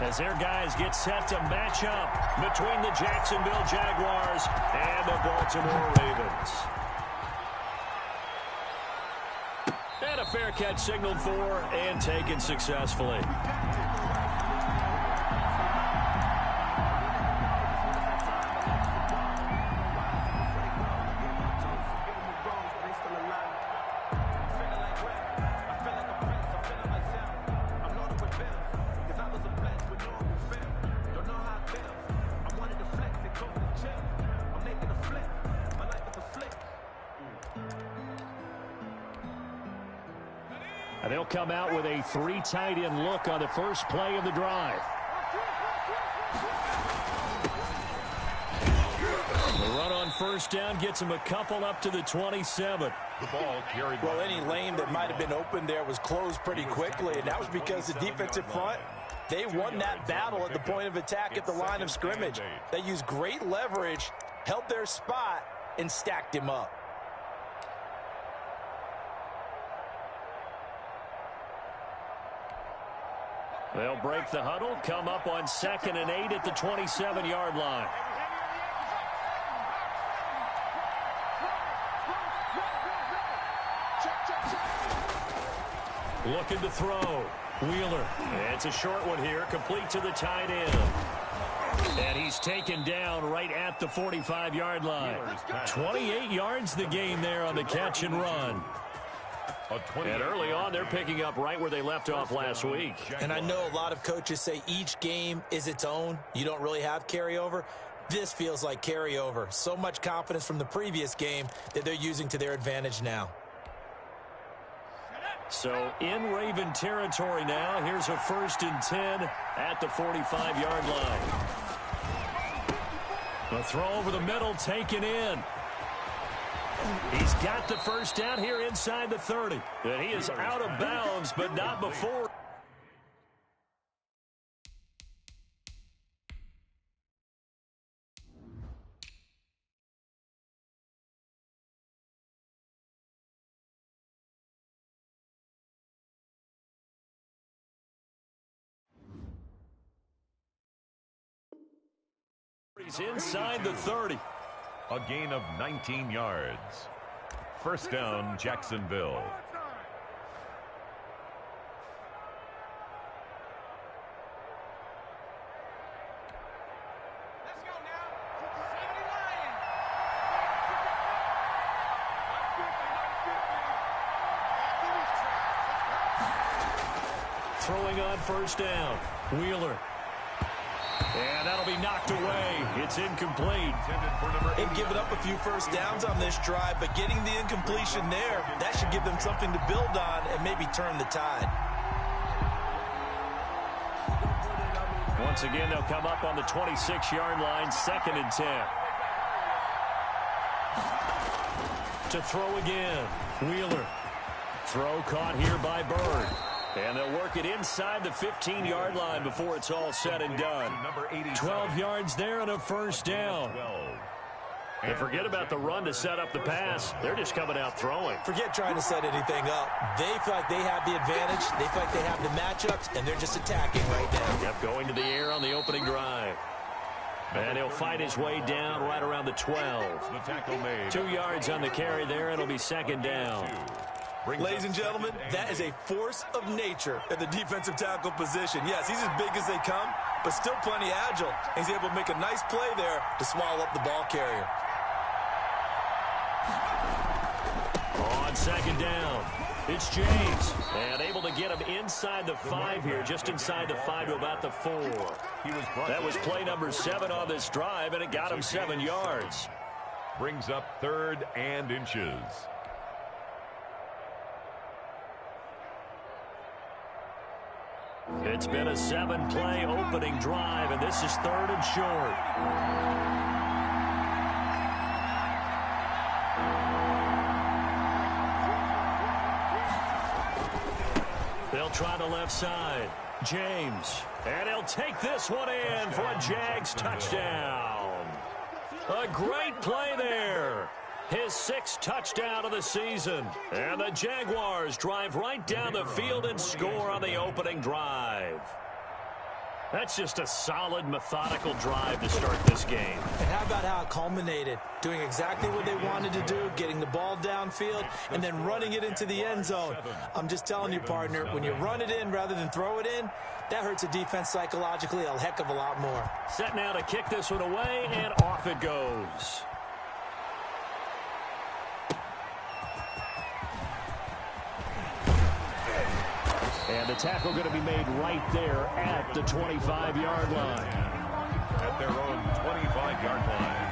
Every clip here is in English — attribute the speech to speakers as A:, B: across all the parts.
A: as their guys get set to match up between the Jacksonville Jaguars and the Baltimore Ravens. And a fair catch signaled for and taken successfully. And they'll come out with a 3 tight end look on the first play of the drive. The run on first down gets him a couple up to the 27.
B: The ball carried. Well, any lane that might have been open there was closed pretty quickly, and that was because the defensive front, they won that battle at the point of attack at the line of scrimmage. They used great leverage, held their spot, and stacked him up.
A: They'll break the huddle, come up on 2nd and 8 at the 27-yard line. Looking to throw. Wheeler. It's a short one here, complete to the tight end. And he's taken down right at the 45-yard line. 28 yards the game there on the catch and run. And early on, they're picking up right where they left off last week.
B: And I know a lot of coaches say each game is its own. You don't really have carryover. This feels like carryover. So much confidence from the previous game that they're using to their advantage now.
A: So in Raven territory now. Here's a 1st and 10 at the 45-yard line. A throw over the middle taken in. He's got the first down here inside the 30. And he is out of bounds, but not before. He's inside the 30.
C: A gain of 19 yards. First down, Jacksonville.
D: Let's go now. 70 Lions.
A: Throwing on first down. Wheeler. And that'll be knocked away. It's incomplete.
B: They've given up a few first downs on this drive, but getting the incompletion there, that should give them something to build on and maybe turn the tide.
A: Once again, they'll come up on the 26-yard line, 2nd and 10. To throw again. Wheeler. Throw caught here by Bird. And they'll work it inside the 15-yard line before it's all said and done. 12 yards there and a first down. And forget about the run to set up the pass. They're just coming out throwing.
B: Forget trying to set anything up. They feel like they have the advantage. They feel like they have the matchups, and they're just attacking right now.
A: Yep, going to the air on the opening drive. And he'll fight his way down right around the 12. 2 yards on the carry there, and it'll be 2nd down.
B: Ladies and gentlemen, that is a force of nature at the defensive tackle position. Yes, he's as big as they come, but still plenty agile. He's able to make a nice play there to swallow up the ball carrier.
A: On 2nd down, it's James. And able to get him inside the 5 here, just inside the 5 to about the 4. That was play number 7 on this drive, and it got him 7 yards.
C: Brings up 3rd and inches.
A: It's been a 7-play opening drive, and this is 3rd and short. They'll try the left side. James. And he'll take this one in for a Jags touchdown. A great play there. His 6th touchdown of the season. And the Jaguars drive right down the field and score on the opening drive. That's just a solid, methodical drive to start this game.
B: And how about how it culminated? Doing exactly what they wanted to do, getting the ball downfield, and then running it into the end zone. I'm just telling you, partner, when you run it in rather than throw it in, that hurts a defense psychologically a heck of a lot more.
A: Set now to kick this one away, and off it goes. And the tackle going to be made right there at the 25-yard line.
C: At their own 25-yard line.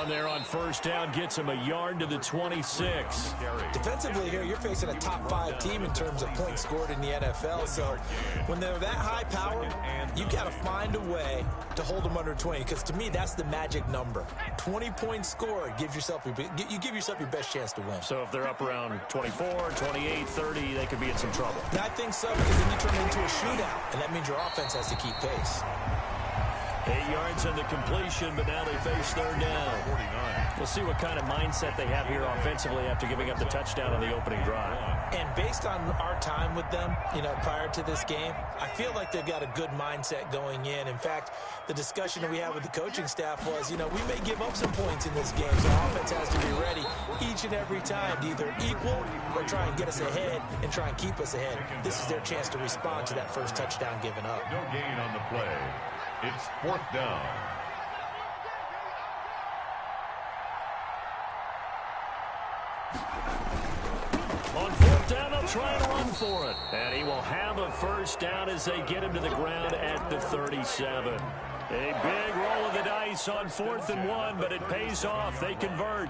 A: There on first down gets him a yard to the 26.
B: Defensively here, you're facing a top-5 team in terms of points scored in the NFL. So when they're that high-powered, you got to find a way to hold them under 20. Because to me, that's the magic number. 20 points scored gives yourself you give yourself your best chance to win.
A: So if they're up around 24, 28, 30, they could be in some trouble.
B: I think so, because then you turn it into a shootout, and that means your offense has to keep pace.
A: 8 yards on the completion, but now they face third down. We'll see what kind of mindset they have here offensively after giving up the touchdown on the opening drive.
B: And based on our time with them, prior to this game, I feel like they've got a good mindset going in. In fact, the discussion that we had with the coaching staff was, we may give up some points in this game, so offense has to be ready each and every time to either equal or try and get us ahead and try and keep us ahead. This is their chance to respond to that first touchdown given up.
C: No gain on the play. It's fourth down.
A: On fourth down, they'll try and run for it. And he will have a first down as they get him to the ground at the 37. A big roll of the dice on 4th and 1, but it pays off. They convert.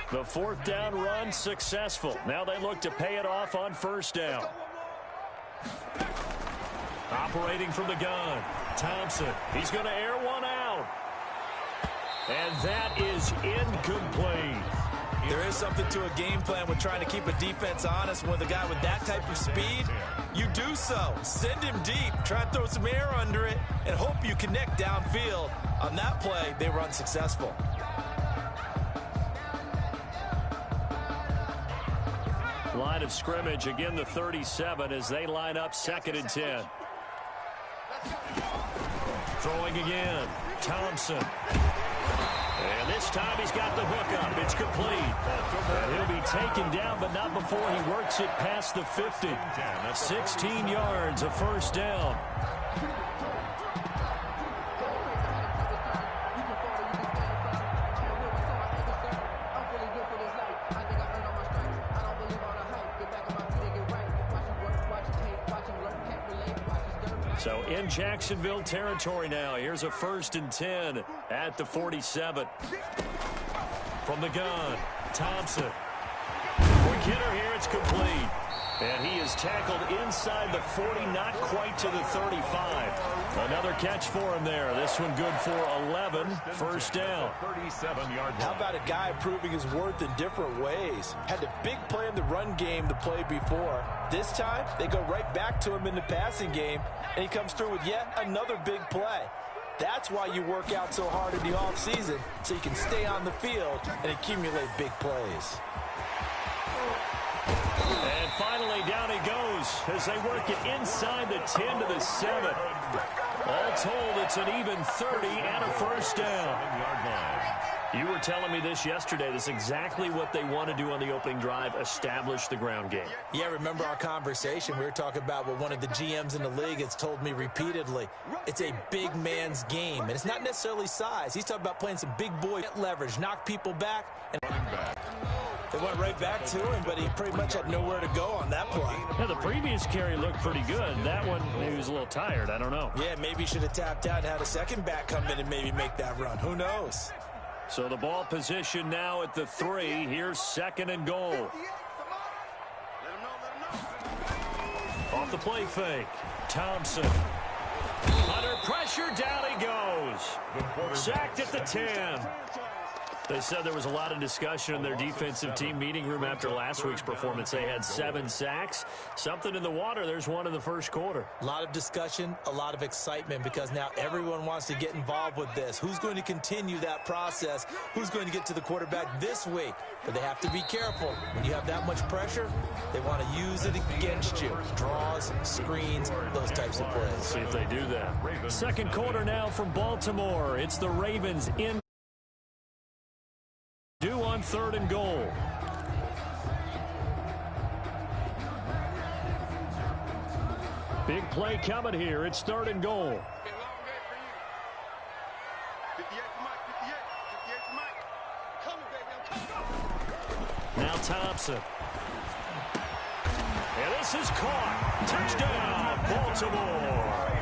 A: The fourth down run successful. Now they look to pay it off on first down. Operating from the gun, Thompson. He's going to air one out. And that is incomplete.
B: There is something to a game plan with trying to keep a defense honest. With a guy with that type of speed, you do so. Send him deep. Try and throw some air under it and hope you connect downfield. On that play, they were unsuccessful.
A: Line of scrimmage, again the 37 as they line up 2nd and 10. Throwing again, Thompson. And this time he's got the hook up. It's complete. And he'll be taken down, but not before he works it past the 50. 16 yards, a first down. So in Jacksonville territory now. Here's a 1st and 10 at the 47. From the gun, Thompson. Quick hitter here, it's complete. And he is tackled inside the 40, not quite to the 35. Another catch for him there. This one good for 11, first down.
C: 37-yard line.
B: How about a guy proving his worth in different ways? Had a big play in the run game the play before. This time, they go right back to him in the passing game, and he comes through with yet another big play. That's why you work out so hard in the offseason, so you can stay on the field and accumulate big plays.
A: And finally, down he goes as they work it inside the 10 to the 7. All told, it's an even 30 and a first down. You were telling me this yesterday. This is exactly what they want to do on the opening drive, establish the ground game.
B: Yeah, remember our conversation? We were talking about what one of the GMs in the league has told me repeatedly. It's a big man's game, and it's not necessarily size. He's talking about playing some big boy leverage, knock people back. And It went right back to him, but he pretty much had nowhere to go on that play.
A: Yeah, the previous carry looked pretty good. That one, maybe he was a little tired. I don't know.
B: Yeah, maybe he should have tapped out and had a second back come in and maybe make that run. Who knows?
A: So the ball position now at the 3. Here's 2nd and goal. Off the play fake. Thompson. Under pressure, down he goes. Sacked at the 10. They said there was a lot of discussion in their defensive team meeting room after last week's performance. They had 7 sacks. Something in the water. There's one in the first quarter.
B: A lot of discussion, a lot of excitement, because now everyone wants to get involved with this. Who's going to continue that process? Who's going to get to the quarterback this week? But they have to be careful. When you have that much pressure, they want to use it against you. Draws, screens, those types of plays.
A: See if they do that. Second quarter now from Baltimore. It's the Ravens in. Due on 3rd and goal. Big play coming here. It's 3rd and goal. Now Thompson. And this is caught. Touchdown, Baltimore.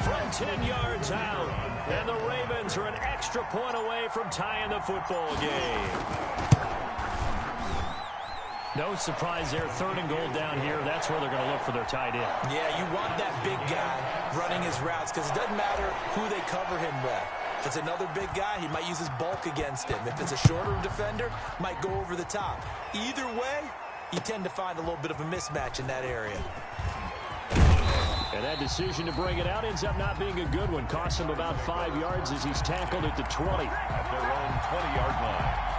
A: From 10 yards out. And the Ravens are an extra point away from tying the football game. No surprise there. 3rd and goal down here. That's where they're going to look for their tight end.
B: Yeah, you want that big guy running his routes because it doesn't matter who they cover him with. If it's another big guy, he might use his bulk against him. If it's a shorter defender, might go over the top. Either way, you tend to find a little bit of a mismatch in that area.
A: And that decision to bring it out ends up not being a good one. Costs him about 5 yards as he's tackled at the 20.
C: At their own 20-yard line.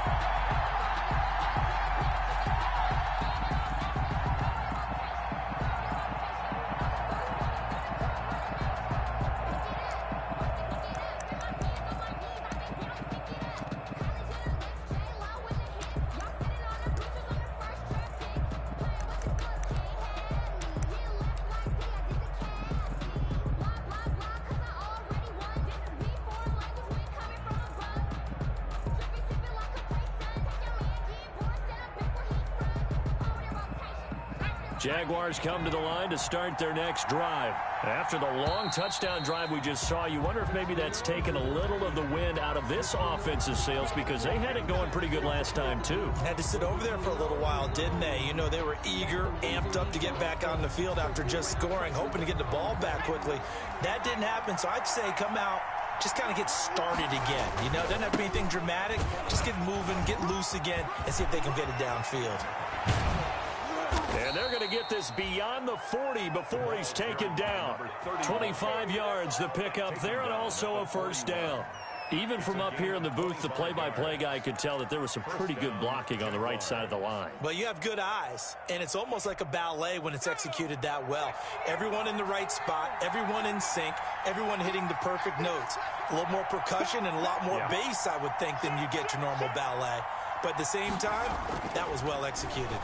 A: Jaguars come to the line to start their next drive. After the long touchdown drive we just saw, you wonder if maybe that's taken a little of the wind out of this offensive sails because they had it going pretty good last time too.
B: Had to sit over there for a little while, didn't they? You know, they were eager, amped up to get back on the field after just scoring, hoping to get the ball back quickly. That didn't happen, so I'd say come out, just kind of get started again. You know, doesn't have to be anything dramatic. Just get moving, get loose again, and see if they can get it downfield.
A: And they're going to get this beyond the 40 before he's taken down. 25 yards the pickup there, and also a first down. Even from up here in the booth, the play-by-play guy could tell that there was some pretty good blocking on the right side of the line.
B: Well, you have good eyes, and it's almost like a ballet when it's executed that well. Everyone in the right spot, everyone in sync, everyone hitting the perfect notes. A little more percussion and a lot more bass, I would think, than you get your normal ballet. But at the same time, that was well executed.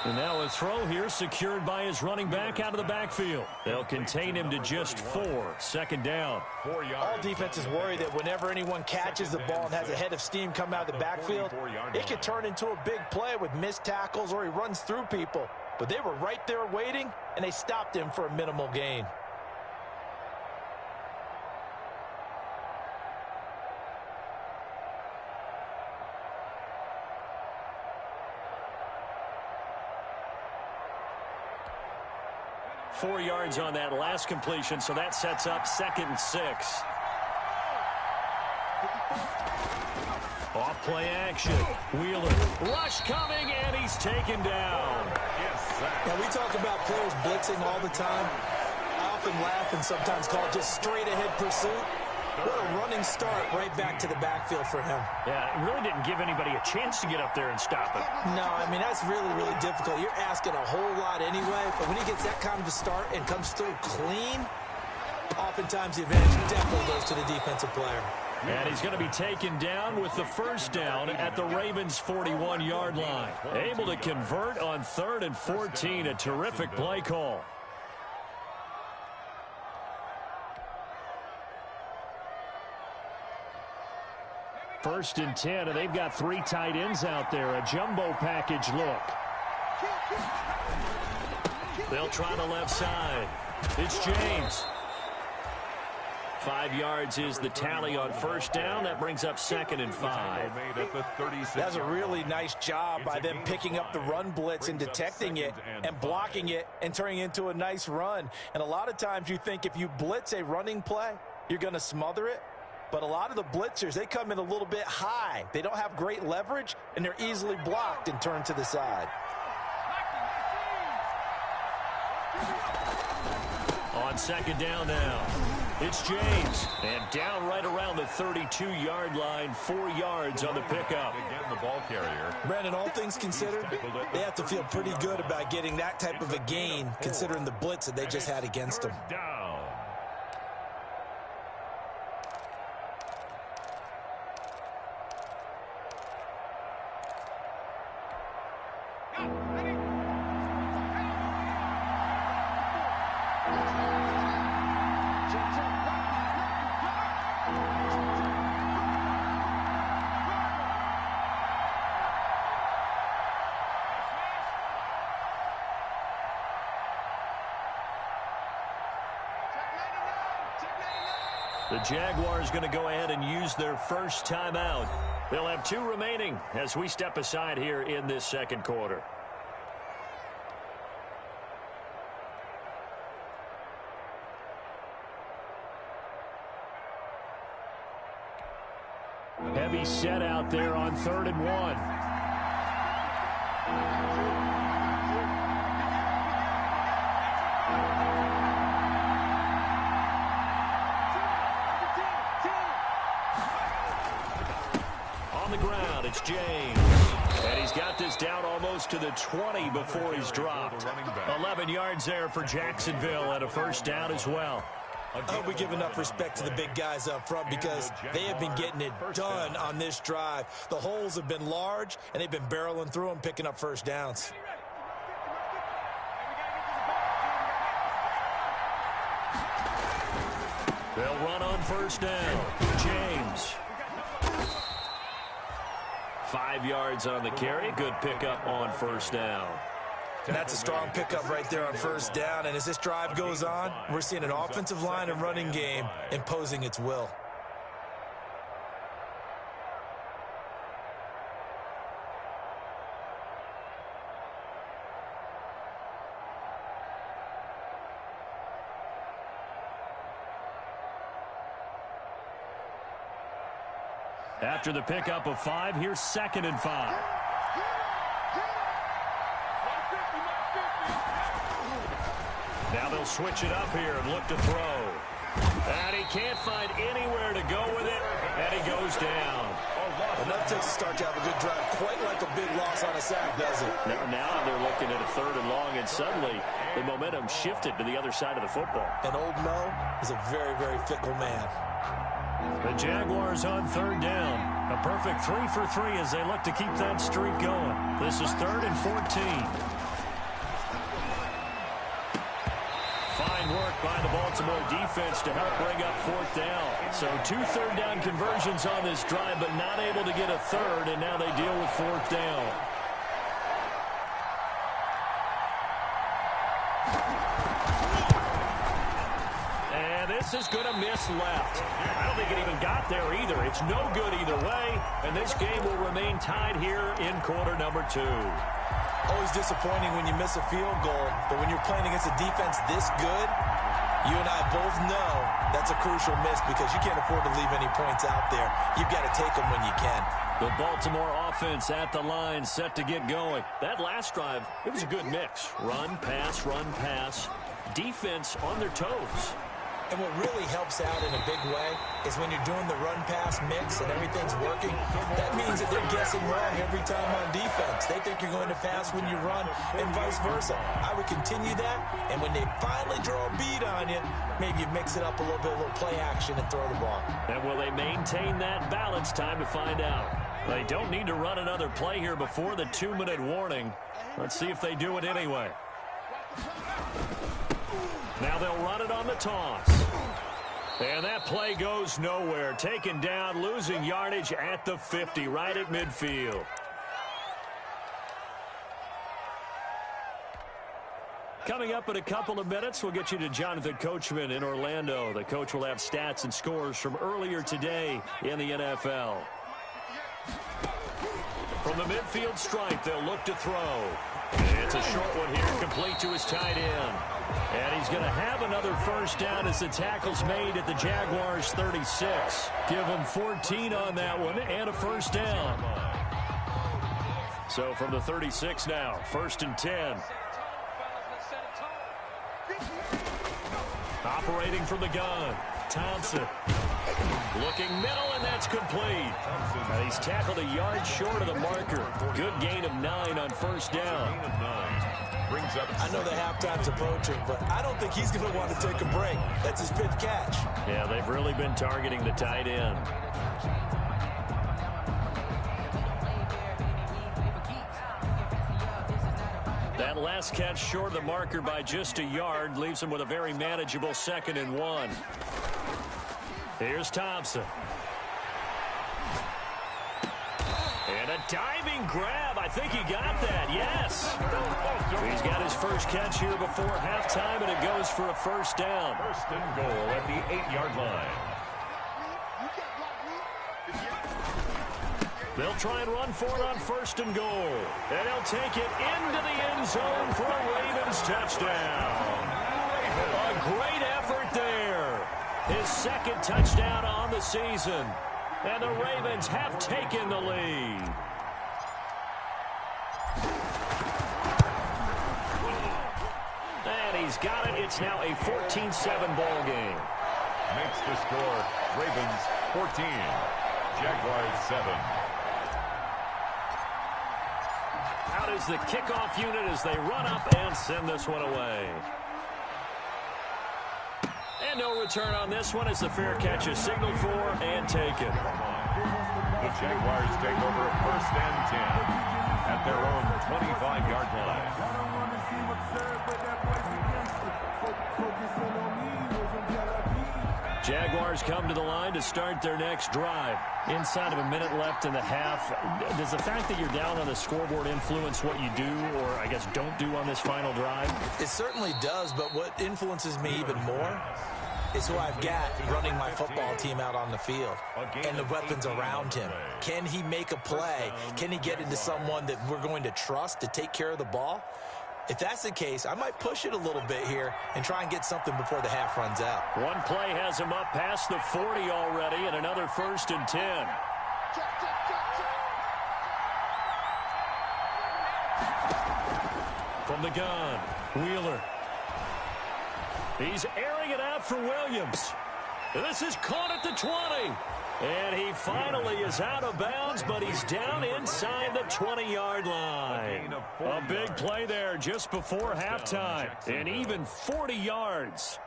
A: And now a throw here secured by his running back out of the backfield. They'll contain him to just 4. Second down.
B: All defenses worry that whenever anyone catches the ball and has a head of steam come out of the backfield, it could turn into a big play with missed tackles or he runs through people. But they were right there waiting, and they stopped him for a minimal gain.
A: Four yards on that last completion, so that sets up 2nd and 6. Off play action. Wheeler. Rush coming, and he's taken down.
B: Now, we talk about players blitzing all the time. I often laugh and sometimes call it just straight-ahead pursuit. What a running start right back to the backfield for him.
A: Yeah, it really didn't give anybody a chance to get up there and stop him.
B: No, I mean, that's really, really difficult. You're asking a whole lot anyway, but when he gets that kind of a start and comes through clean, oftentimes the advantage definitely goes to the defensive player.
A: And he's going to be taken down with the first down at the Ravens' 41-yard line. Able to convert on 3rd and 14, a terrific play call. 1st and 10, and they've got 3 tight ends out there. A jumbo package look. They'll try the left side. It's James. 5 yards is the tally on 1st down. That brings up 2nd and 5.
B: That's a really nice job by them picking up the run blitz and detecting it and blocking it and turning it into a nice run. And a lot of times you think if you blitz a running play, you're going to smother it. But a lot of the blitzers, they come in a little bit high. They don't have great leverage, and they're easily blocked and turned to the side.
A: On 2nd down now, it's James. And down right around the 32-yard line, 4 yards on the pickup.
C: Again, the ball carrier.
B: Brandon, all things considered, they have to feel pretty good about getting that type of a gain, considering the blitz that they just had against them.
C: Down.
A: The Jaguars going to go ahead and use their 1st timeout. They'll have 2 remaining as we step aside here in this 2nd quarter. Heavy set out there on 3rd and 1. It's James, and he's got this down almost to the 20 before he's dropped. 11 yards there for Jacksonville and a 1st down as well.
B: I hope we give enough respect to the big guys up front because they have been getting it done on this drive. The holes have been large, and they've been barreling through them, picking up 1st downs.
A: They'll run on 1st down. James. 5 yards on the carry. Good pickup on 1st down.
B: That's a strong pickup right there on 1st down. And as this drive goes on, we're seeing an offensive line and running game imposing its will.
A: After the pickup of 5, here's 2nd and 5. Now they'll switch it up here and look to throw. And he can't find anywhere to go with it, and he goes down.
B: Enough to start to have a good drive, quite like a big loss on a sack, does it?
A: Now they're looking at a 3rd and long, and suddenly the momentum shifted to the other side of the football.
B: And old Mo is a very, very fickle man.
A: The Jaguars on 3rd down. A perfect 3 for 3 as they look to keep that streak going. This is 3rd and 14. Fine work by the Baltimore defense to help bring up 4th down. So 2 3rd down conversions on this drive, but not able to get a 3rd, and now they deal with 4th down. This is going to miss left. I don't think it even got there either. It's no good either way, and this game will remain tied here in quarter number 2.
B: Always disappointing when you miss a field goal, but when you're playing against a defense this good, you and I both know that's a crucial miss because you can't afford to leave any points out there. You've got to take them when you can.
A: The Baltimore offense at the line, set to get going. That last drive, it was a good mix. Run, pass, defense on their toes.
B: And what really helps out in a big way is when you're doing the run-pass mix and everything's working, that means that they're guessing wrong every time on defense. They think you're going to pass when you run and vice versa. I would continue that, and when they finally draw a bead on you, maybe you mix it up a little bit, a little play action and throw the ball.
A: And will they maintain that balance? Time to find out. They don't need to run another play here before the 2-minute warning. Let's see if they do it anyway. Now they'll run it on the toss. And that play goes nowhere. Taken down, losing yardage at the 50, right at midfield. Coming up in a couple of minutes, we'll get you to Jonathan Coachman in Orlando. The coach will have stats and scores from earlier today in the NFL. From the midfield stripe, they'll look to throw. It's a short one here, complete to his tight end. And he's going to have another first down as the tackle's made at the Jaguars' 36. Give him 14 on that one and a first down. So from the 36 now, 1st and 10. Operating from the gun, Thompson. Looking middle, and that's complete. And he's tackled a yard short of the marker. Good gain of 9 on first down.
B: I know the halftime's approaching, but I don't think he's going to want to take a break. That's his 5th catch.
A: Yeah, they've really been targeting the tight end. That last catch short of the marker by just a yard leaves him with a very manageable 2nd and 1. Here's Thompson. And a diving grab. I think he got that. Yes. He's got his first catch here before halftime, and it goes for a first down.
C: 1st and goal at the 8-yard line.
A: They'll try and run for it on 1st and goal. And they'll take it into the end zone for a Ravens touchdown. A great effort there. His 2nd touchdown on the season. And the Ravens have taken the lead. And he's got it. It's now a 14-7 ball game.
C: Makes the score Ravens 14, Jaguars 7.
A: Out is the kickoff unit as they run up and send this one away. And no return on this one as the fair catch is signaled for and taken.
C: The Jaguars take over 1st and 10 at their own 25-yard line.
A: Jaguars come to the line to start their next drive. Inside of a minute left in the half, does the fact that you're down on the scoreboard influence what you do or, I guess, don't do on this final drive?
B: It certainly does, but what influences me even more is who I've got running my football team out on the field and the weapons around him. Can he make a play? Can he get into someone that we're going to trust to take care of the ball? If that's the case, I might push it a little bit here and try and get something before the half runs out.
A: One play has him up past the 40 already, and another 1st and 10. From the gun, Wheeler. He's airing it out for Williams. This is caught at the 20. And he finally is out of bounds, but he's down inside the 20-yard line. A big play there just before halftime, and even 40 yards.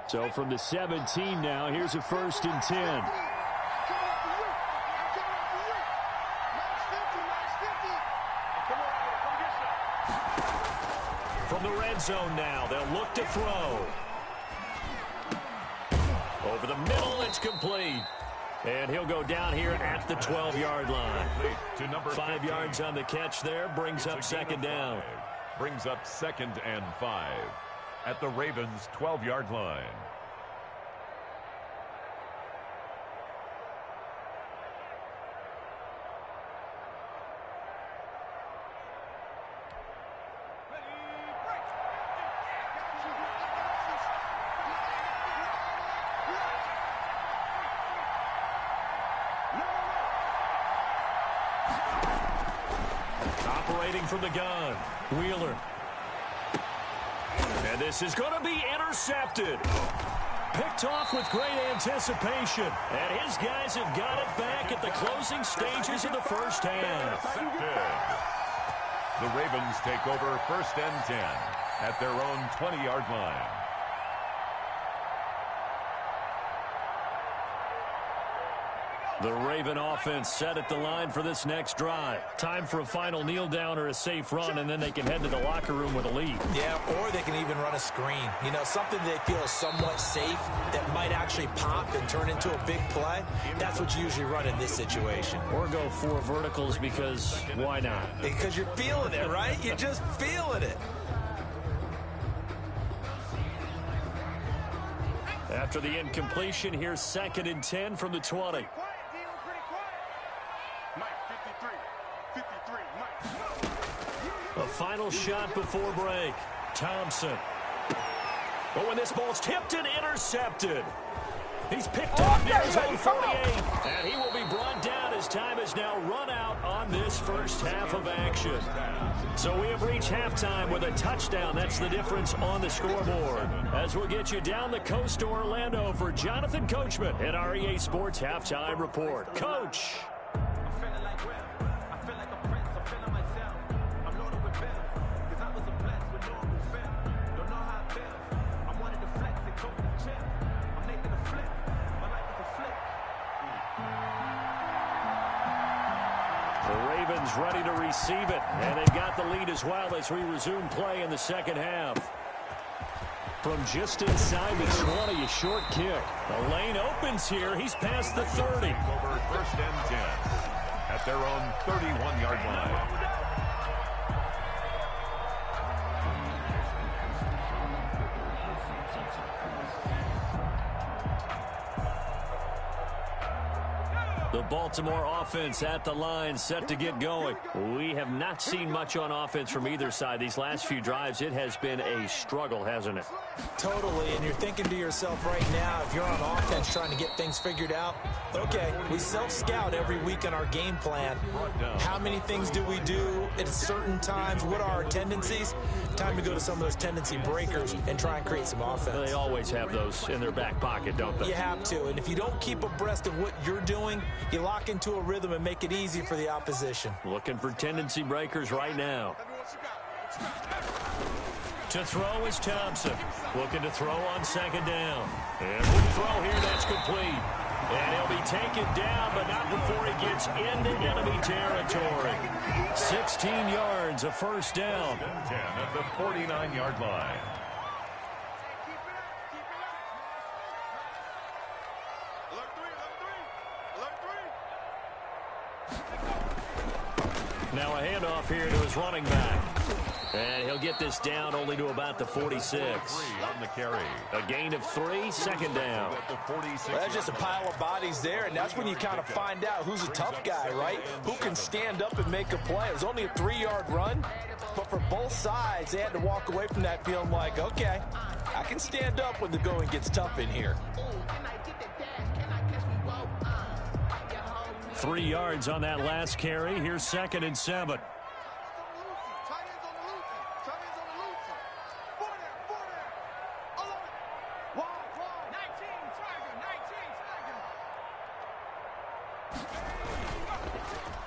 A: So from the 17 now, here's a 1st and 10. From the red zone now, they'll look to throw. Over the middle, it's complete. And he'll go down here at the 12-yard line. 5 yards on the catch there, brings up 2nd down.
C: Brings up 2nd and 5 at the Ravens' 12-yard line.
A: Operating from the gun, Wheeler. And this is going to be intercepted. Picked off with great anticipation. And his guys have got it back at the closing stages of the first half.
C: The Ravens take over 1st and 10 at their own 20-yard line.
A: The Raven offense set at the line for this next drive. Time for a final kneel down or a safe run, and then they can head to the locker room with a lead.
B: Yeah, or they can even run a screen. You know, something they feel is somewhat safe that might actually pop and turn into a big play. That's what you usually run in this situation.
A: Or go 4 verticals because why not?
B: Because you're feeling it, right? You're just feeling it.
A: After the incompletion, here's 2nd and 10 from the 20. A final shot before break. Thompson. But when this ball's tipped and intercepted, he's picked off near his own 48. And he will be brought down as time has now run out on this first half of action. So we have reached halftime with a touchdown. That's the difference on the scoreboard. As we'll get you down the coast to Orlando for Jonathan Coachman at our EA Sports Halftime Report. Coach. Ready to receive it, and they've got the lead as well as we resume play in the second half. From just inside the 20, a short kick. The lane opens here. He's past the 30.
C: Over 1st and 10 at their own 31-yard line.
A: The Baltimore offense at the line, set to get going. We have not seen much on offense from either side. These last few drives, it has been a struggle, hasn't it?
B: Totally, and you're thinking to yourself right now, if you're on offense trying to get things figured out, okay, we self-scout every week on our game plan. How many things do we do at certain times? What are our tendencies? Time to go to some of those tendency breakers and try and create some offense.
A: They always have those in their back pocket, don't they?
B: You have to, and if you don't keep abreast of what you're doing, you lock into a rhythm and make it easy for the opposition.
A: Looking for tendency breakers right now. To throw is Thompson. Looking to throw on 2nd down. And we'll throw here, that's complete. And he'll be taken down, but not before he gets into enemy territory. 16 yards, a first down.
C: 10 at the 49-yard line.
A: Now a handoff here to his running back. And he'll get this down only to about the 46.
C: On the carry.
A: A gain of 3, 2nd down.
B: Well, that's just a pile of bodies there, and that's when you kind of find out who's a tough guy, right? Who can stand up and make a play. It was only a 3-yard run, but for both sides, they had to walk away from that feeling like, okay, I can stand up when the going gets tough in here.
A: 3 yards on that last carry. Here's 2nd and 7.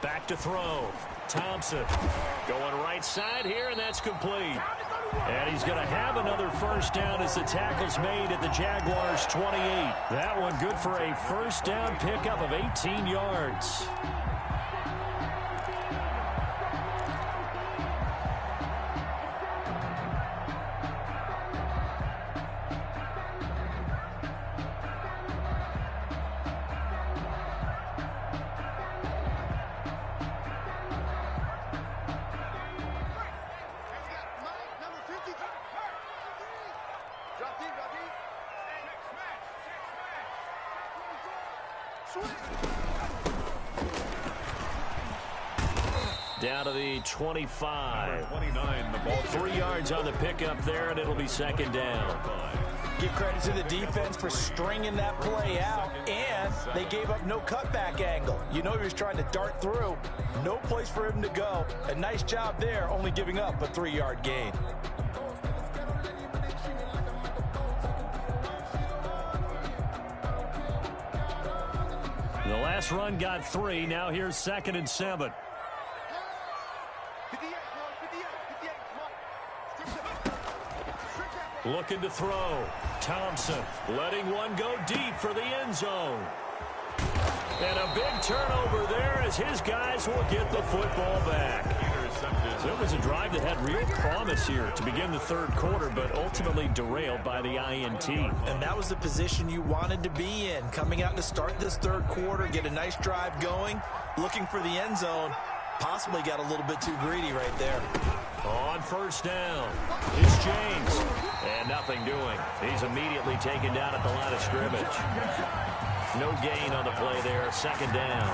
A: Back to throw. Thompson going right side here, and that's complete. And he's going to have another first down as the tackle's made at the Jaguars' 28. That one good for a first down pickup of 18 yards. Down to the 25.
C: 29, the ball.
A: 3 yards on the pickup there, and it'll be 2nd down.
B: Give credit to the defense for stringing that play out, and they gave up no cutback angle. You know he was trying to dart through. No place for him to go. A nice job there, only giving up a 3-yard gain.
A: The last run got 3. Now here's 2nd and 7. Looking to throw. Thompson letting one go deep for the end zone. And a big turnover there as his guys will get the football back. So it was a drive that had real promise here to begin the third quarter, but ultimately derailed by the INT.
B: And that was the position you wanted to be in. Coming out to start this third quarter, get a nice drive going, looking for the end zone. Possibly got a little bit too greedy right there.
A: On first down, it's James. And nothing doing. He's immediately taken down at the line of scrimmage. No gain on the play there, second down.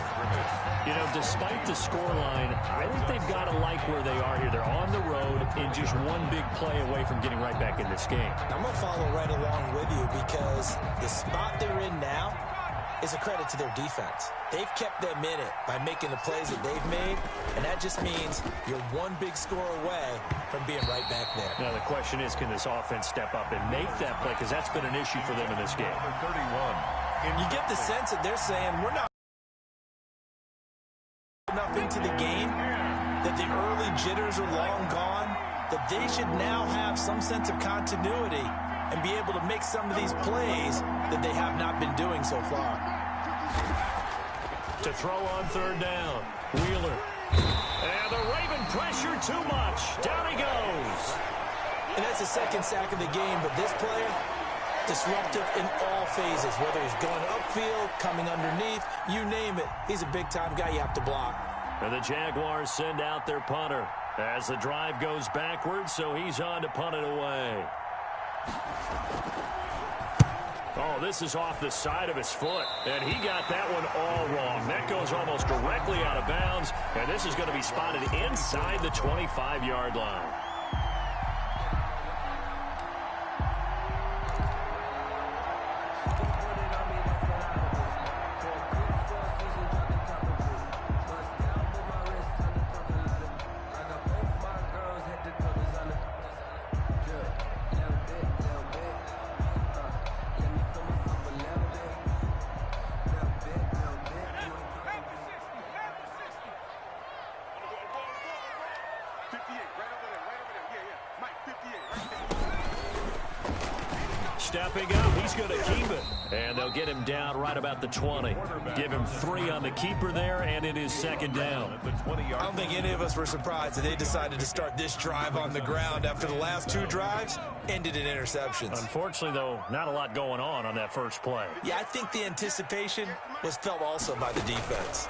A: You know, despite the scoreline, I think they've got to like where they are here. They're on the road and just one big play away from getting right back in this game.
B: I'm going to follow right along with you because the spot they're in now is a credit to their defense. They've kept them in it by making the plays that they've made, and that just means you're one big score away from being right back there.
A: Now, the question is, can this offense step up and make that play? Because that's been an issue for them in this game.
C: Number 31.
B: You get the sense that they're saying, we're not enough into the game, that the early jitters are long gone, that they should now have some sense of continuity and be able to make some of these plays that they have not been doing so far.
A: To throw on third down, Wheeler. And the Raven pressure too much. Down he goes.
B: And that's the second sack of the game, but this player, disruptive in all phases, whether he's going upfield, coming underneath, you name it. He's a big-time guy you have to block.
A: And the Jaguars send out their punter as the drive goes backwards, so he's on to punt it away. Oh, this is off the side of his foot, and he got that one all wrong. That goes almost directly out of bounds, and this is going to be spotted inside the 25-yard line. Stepping up, he's going to keep it. And they'll get him down right about the 20. Give him 3 on the keeper there, and it is second down.
B: I don't think any of us were surprised that they decided to start this drive on the ground after the last 2 drives ended in interceptions.
A: Unfortunately, though, not a lot going on that first play.
B: Yeah, I think the anticipation was felt also by the defense.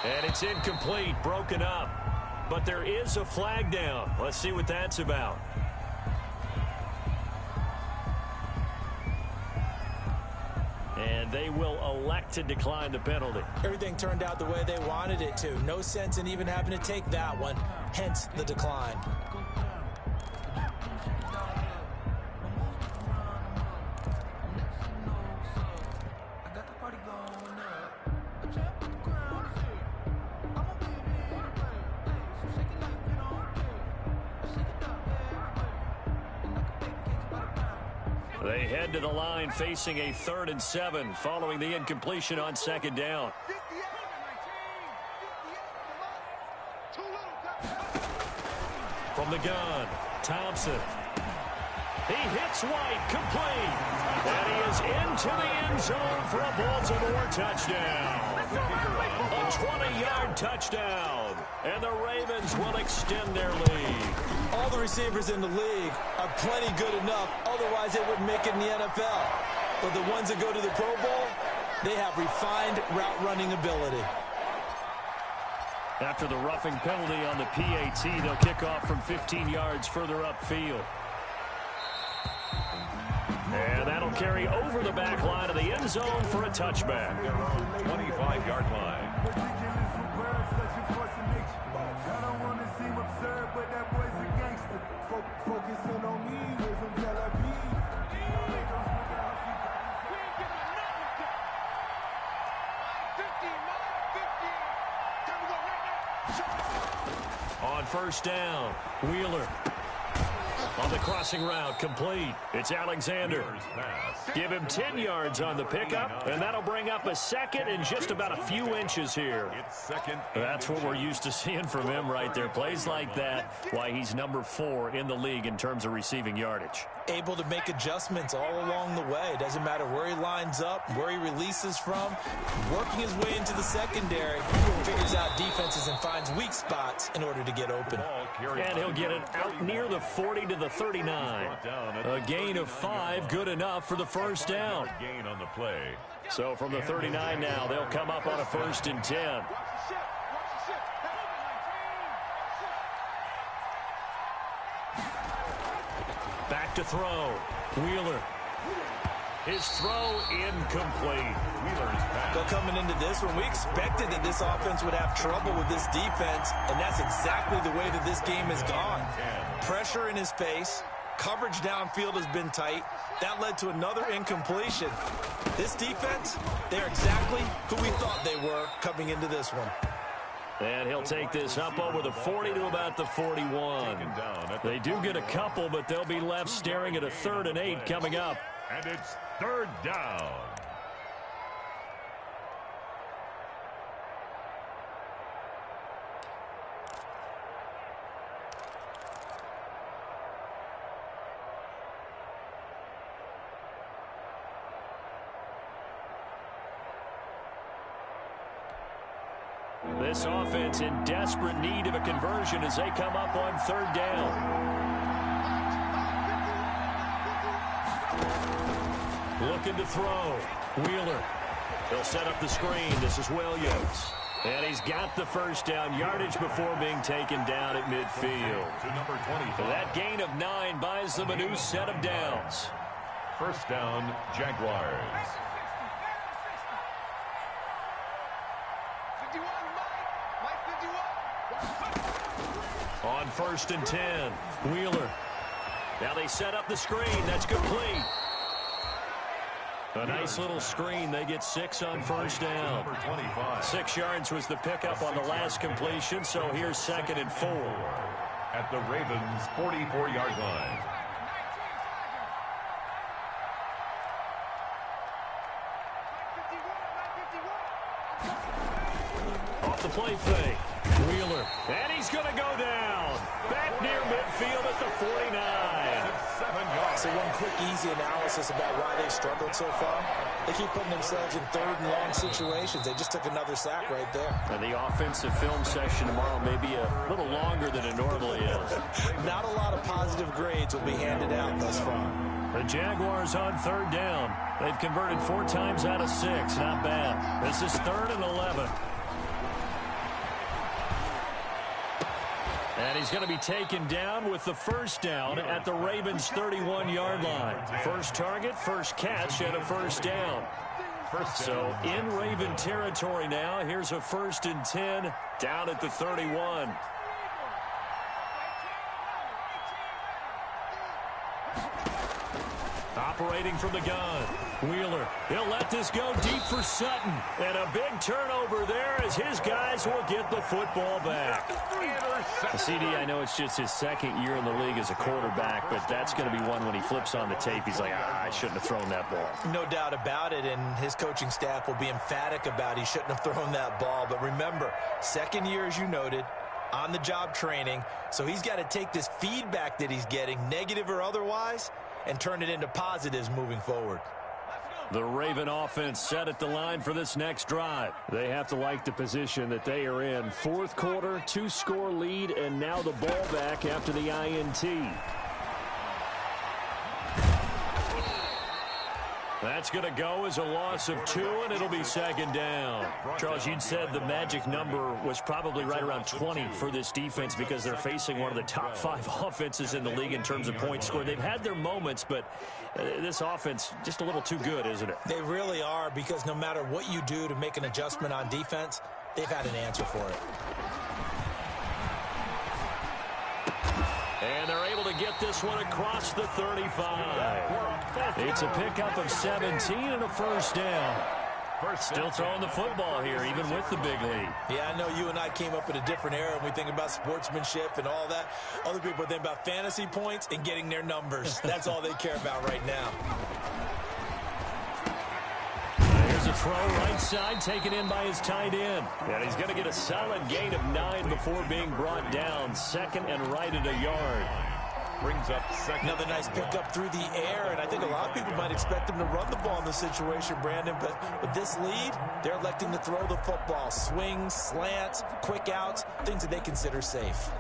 A: And it's incomplete, broken up. But there is a flag down. Let's see what that's about. And they will elect to decline the penalty.
B: Everything turned out the way they wanted it to. No sense in even having to take that one, hence the decline.
A: They head to the line facing a 3rd and 7 following the incompletion on second down. From the gun, Thompson. He hits White, complete. And he is into the end zone for a Baltimore touchdown. A 20-yard touchdown. And the Ravens will extend their lead.
B: All the receivers in the league are plenty good enough, otherwise they wouldn't make it in the NFL. But the ones that go to the Pro Bowl, they have refined route running ability.
A: After the roughing penalty on the PAT, they'll kick off from 15 yards further upfield. And that'll carry over the back line of the end zone for a touchback.
C: Their own 25-yard line.
A: On first down, Wheeler. On the crossing route, complete. It's Alexander. Give him 10 yards on the pickup, and that'll bring up a second and just about a few inches here. That's what we're used to seeing from him right there. Plays like that, why he's number 4 in the league in terms of receiving yardage.
B: Able to make adjustments all along the way. Doesn't matter where he lines up, where he releases from. Working his way into the secondary, figures out defenses and finds weak spots in order to get open.
A: And he'll get it out near the 40 to the 39. A gain of 5, good enough for the first down. So from the 39 now, they'll come up on a 1st and 10. Back to throw. Wheeler. His throw incomplete.
B: Well, coming into this one, we expected that this offense would have trouble with this defense, and that's exactly the way that this game has gone. Pressure in his face. Coverage downfield has been tight. That led to another incompletion. This defense, they're exactly who we thought they were coming into this one.
A: And he'll take this up over the 40 to about the 41. They do get a couple, but they'll be left staring at a 3rd and 8 coming up.
C: And it's 3rd down.
A: This offense in desperate need of a conversion as they come up on 3rd down. Looking to throw. Wheeler. They'll set up the screen. This is Williams. And he's got the first down yardage before being taken down at midfield. That gain of 9 buys them a new set of downs.
C: 1st down, Jaguars.
A: On 1st and 10, Wheeler. Now they set up the screen. That's complete. A nice little screen. They get 6 on 1st down. 6 yards was the pickup on the last completion, so here's 2nd and 4.
C: At the Ravens' 44-yard line.
A: Off the play fake. Wheeler. And he's going to go down. Back near midfield at the 49.
B: So one quick, easy analysis about why they've struggled so far. They keep putting themselves in 3rd and long situations. They just took another sack right there.
A: And the offensive film session tomorrow may be a little longer than it normally is.
B: Not a lot of positive grades will be handed out thus far.
A: The Jaguars on 3rd down. They've converted 4 times out of 6. Not bad. This is 3rd and 11. And he's going to be taken down with the first down at the Ravens' 31-yard line. First target, first catch, and a first down. So in Raven territory now, here's a 1st and 10 down at the 31. Operating from the gun. Wheeler. He'll let this go deep for Sutton. And a big turnover there as his guys will get the football back. CD, I know it's just his 2nd year in the league as a quarterback, but that's going to be one when he flips on the tape. He's like, I shouldn't have thrown that ball.
B: No doubt about it, and his coaching staff will be emphatic about he shouldn't have thrown that ball. But remember, 2nd year, as you noted, on-the-job training. So he's got to take this feedback that he's getting, negative or otherwise, and turn it into positives moving forward.
A: The Raven offense set at the line for this next drive. They have to like the position that they are in. 4th quarter, 2-score lead, and now the ball back after the INT. That's going to go as a loss of 2, and it'll be 2nd down. Charles, you'd said the magic number was probably right around 20 for this defense because they're facing one of the top 5 offenses in the league in terms of points scored. They've had their moments, but this offense just a little too good, isn't it?
B: They really are, because no matter what you do to make an adjustment on defense, they've had an answer for it.
A: And they're able to get this one across the 35. It's a pickup of 17 and a first down. Still throwing the football here, even with the big lead.
B: Yeah, I know you and I came up in a different era and we think about sportsmanship and all that. Other people think about fantasy points and getting their numbers. That's all they care about right now.
A: There's a throw right side taken in by his tight end. And he's going to get a solid gain of 9 before being brought down. Second and right at a yard.
C: Brings up second.
B: Another nice pickup through the air, and I think a lot of people might expect him to run the ball in this situation, Brandon, but with this lead, they're electing to throw the football. Swings, slants, quick outs, things that they consider safe.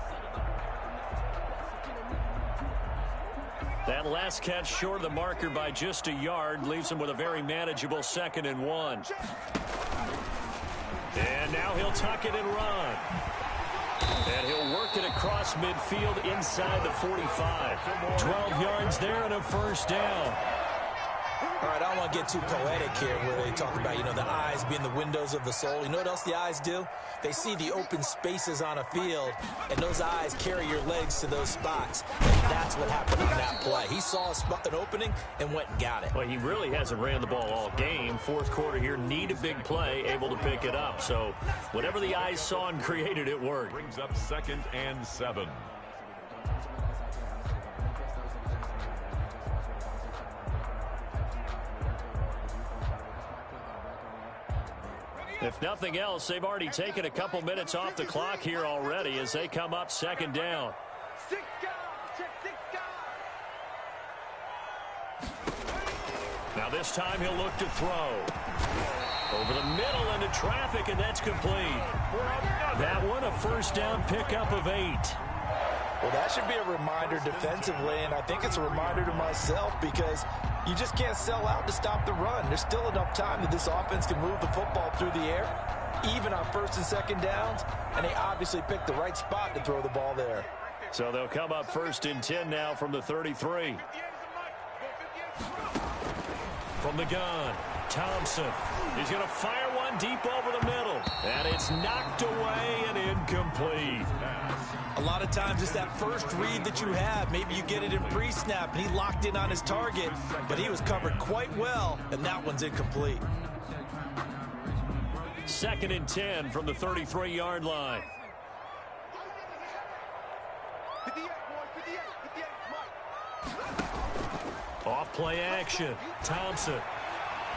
A: That last catch short of the marker by just a yard leaves him with a very manageable 2nd and 1. And now he'll tuck it and run. And he'll work it across midfield inside the 45. 12 yards there and a first down.
B: All right, I don't want to get too poetic here where they talk about, the eyes being the windows of the soul. You know what else the eyes do? They see the open spaces on a field, and those eyes carry your legs to those spots. And that's what happened on that play. He saw an opening and went and got it.
A: Well, he really hasn't ran the ball all game. Fourth quarter here, need a big play, able to pick it up. So whatever the eyes saw and created, it worked.
C: Brings up 2nd and 7.
A: If nothing else, they've already taken a couple minutes off the clock here already as they come up 2nd down. Now this time he'll look to throw. Over the middle into traffic, and that's complete. That one a first down pickup of 8.
B: Well, that should be a reminder defensively, and I think it's a reminder to myself because you just can't sell out to stop the run. There's still enough time that this offense can move the football through the air, even on 1st and 2nd downs, and they obviously picked the right spot to throw the ball there.
A: So they'll come up 1st and 10 now from the 33. From the gun, Thompson. He's going to fire one deep over the middle, and it's knocked away and incomplete.
B: A lot of times it's that first read that you have. Maybe you get it in pre-snap, and he locked in on his target, but he was covered quite well, and that one's incomplete.
A: 2nd and 10 from the 33-yard line. Off play action, Thompson.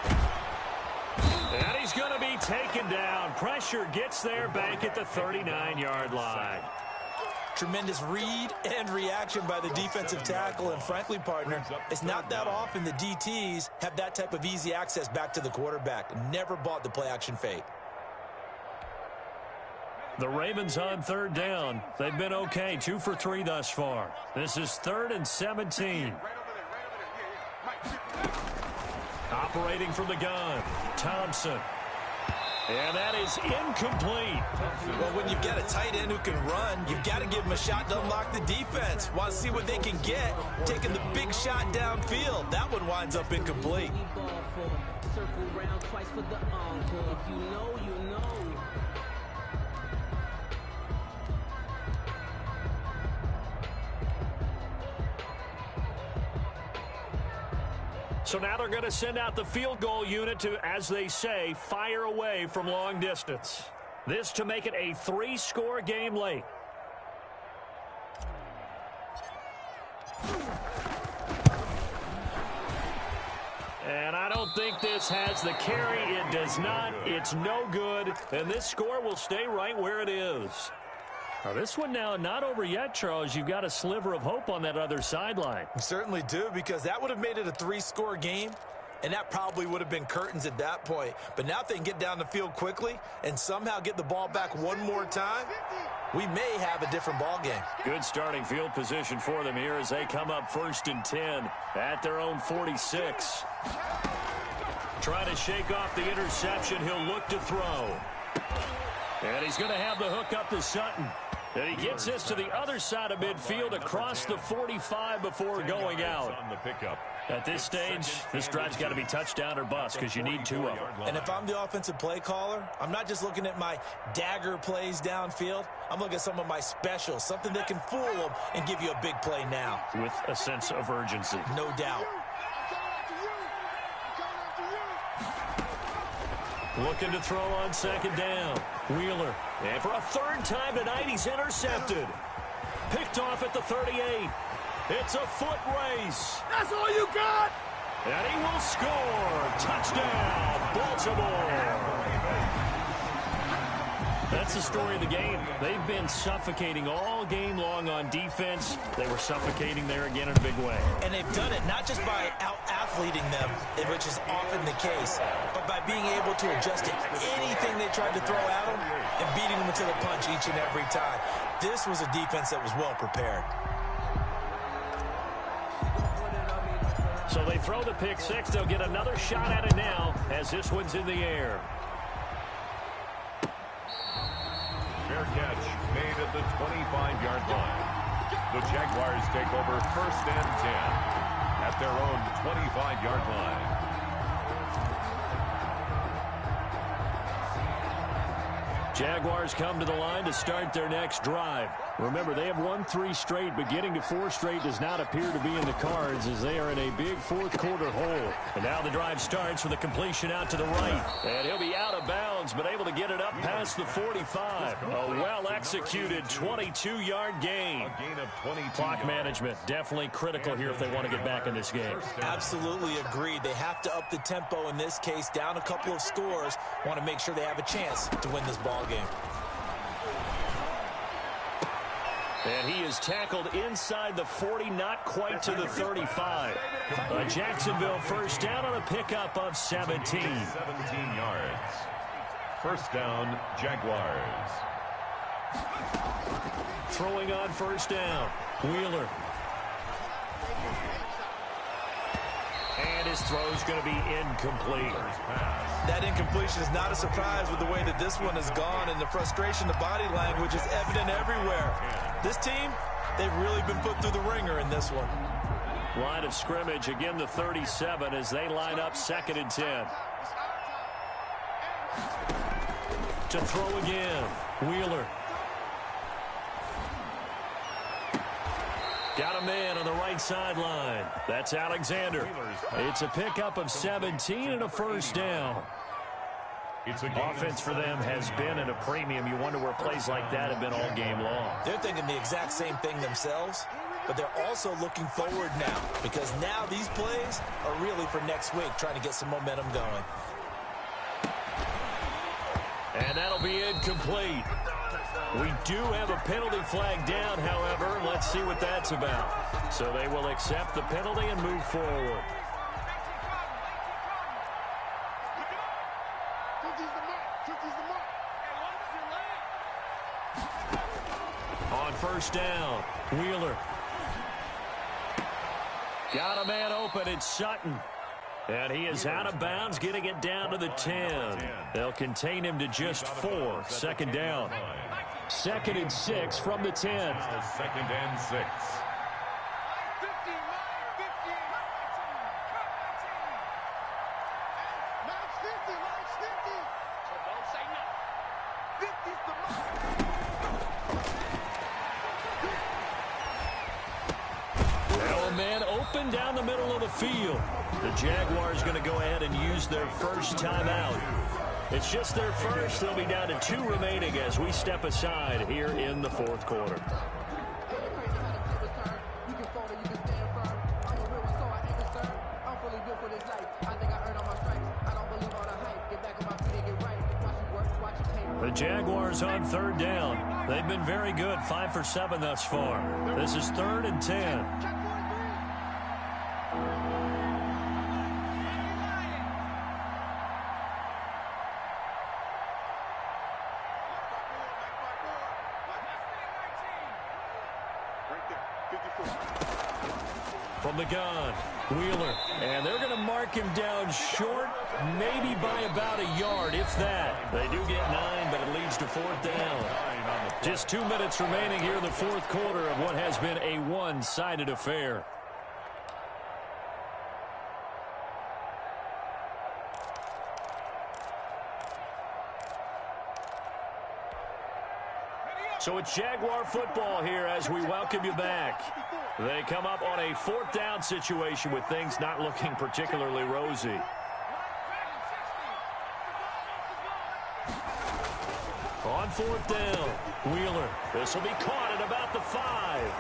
A: And he's going to be taken down. Pressure gets there back at the 39-yard line.
B: Tremendous read and reaction by the defensive tackle, and frankly, partner, it's not that often the DTs have that type of easy access back to the quarterback. Never bought the play-action fake.
A: The Ravens on 3rd down. They've been okay, 2 for 3 thus far. This is 3rd and 17. Operating from the gun, Thompson. And that is incomplete.
B: Well, when you've got a tight end who can run, you've got to give him a shot to unlock the defense. Want to see what they can get, taking the big shot downfield. That one winds up incomplete.
E: Circle round twice for the encore. If you know, you know.
A: So now they're going to send out the field goal unit to, as they say, fire away from long distance. This to make it a 3-score game late. And I don't think this has the carry. It does not. It's no good. And this score will stay right where it is. Now, this one now not over yet, Charles. You've got a sliver of hope on that other sideline.
B: You certainly do, because that would have made it a 3-score game, and that probably would have been curtains at that point. But now if they can get down the field quickly and somehow get the ball back one more time, we may have a different ball game.
A: Good starting field position for them here as they come up 1st and 10 at their own 46. Trying to shake off the interception. He'll look to throw. And he's going to have the hook up to Sutton. And he gets this to the other side of midfield across the 45 before going out. At this stage, this drive's got to be touchdown or bust because you need 2 of them.
B: And if I'm the offensive play caller, I'm not just looking at my dagger plays downfield. I'm looking at some of my specials, something that can fool them and give you a big play now.
A: With a sense of urgency.
B: No doubt.
A: Looking to throw on second down. Wheeler. And for a third time tonight, he's intercepted. Picked off at the 38. It's a foot race.
D: That's all you got?
A: And he will score. Touchdown, Baltimore. That's the story of the game. They've been suffocating all game long on defense. They were suffocating there again in a big way.
B: And they've done it not just by out-athleting them, which is often the case, but by being able to adjust to anything they tried to throw at them and beating them to the punch each and every time. This was a defense that was well prepared.
A: So they throw the pick six. They'll get another shot at it now as this one's in the air.
C: Fair catch made at the 25-yard line. The Jaguars take over first and 10 at their own 25-yard line.
A: Jaguars come to the line to start their next drive. Remember, they have won 3 straight, but getting to 4 straight does not appear to be in the cards as they are in a big fourth quarter hole. And now the drive starts with a completion out to the right. And he'll be out of bounds, but able to get it up past the 45. A well-executed 22-yard gain.
C: A gain of 22
A: Clock
C: yards.
A: management definitely critical here if they want to get back in this game.
B: Absolutely agreed. They have to up the tempo in this case, down a couple of scores. Want to make sure they have a chance to win this ball game.
A: And he is tackled inside the 40, not quite to the 35. Jacksonville first down on a pickup of 17.
C: 17 yards. First down, Jaguars.
A: Throwing on first down. Wheeler. And his throw's going to be incomplete.
B: That incompletion is not a surprise with the way that this one has gone, and the frustration, the body language is evident everywhere. This team, they've really been put through the ringer in this one.
A: Line of scrimmage, again the 37 as they line up second and 10. To throw again. Wheeler. Got a man on the right sideline. That's Alexander. It's a pickup of 17 and a first down. Offense for them has been at a premium. You wonder where plays like that have been all game long.
B: They're thinking the exact same thing themselves, but they're also looking forward now because now these plays are really for next week, trying to get some momentum going.
A: And that'll be incomplete. We do have a penalty flag down, however. Let's see what that's about. So they will accept the penalty and move forward. On first down, Wheeler. Got a man open. It's Sutton. And he is out of bounds, getting it down to the 10. They'll contain him to just 4. Second down. 2nd and 6 from the 10.
C: Second and 6.
A: Now a man open down the middle of the field. The Jaguars going to go ahead and use their first timeout. It's just their first. They'll be down to 2 remaining as we step aside here in the fourth quarter. The Jaguars on third down. They've been very good, 5 for 7 thus far. This is 3rd and 10. From the gun, Wheeler, and they're going to mark him down short, maybe by about a yard, if that. They do get 9, but it leads to 4th down. Just 2 minutes remaining here in the fourth quarter of what has been a one-sided affair. So it's Jaguar football here as we welcome you back. They come up on a 4th down situation with things not looking particularly rosy. On fourth down, Wheeler. This will be caught at about the 5.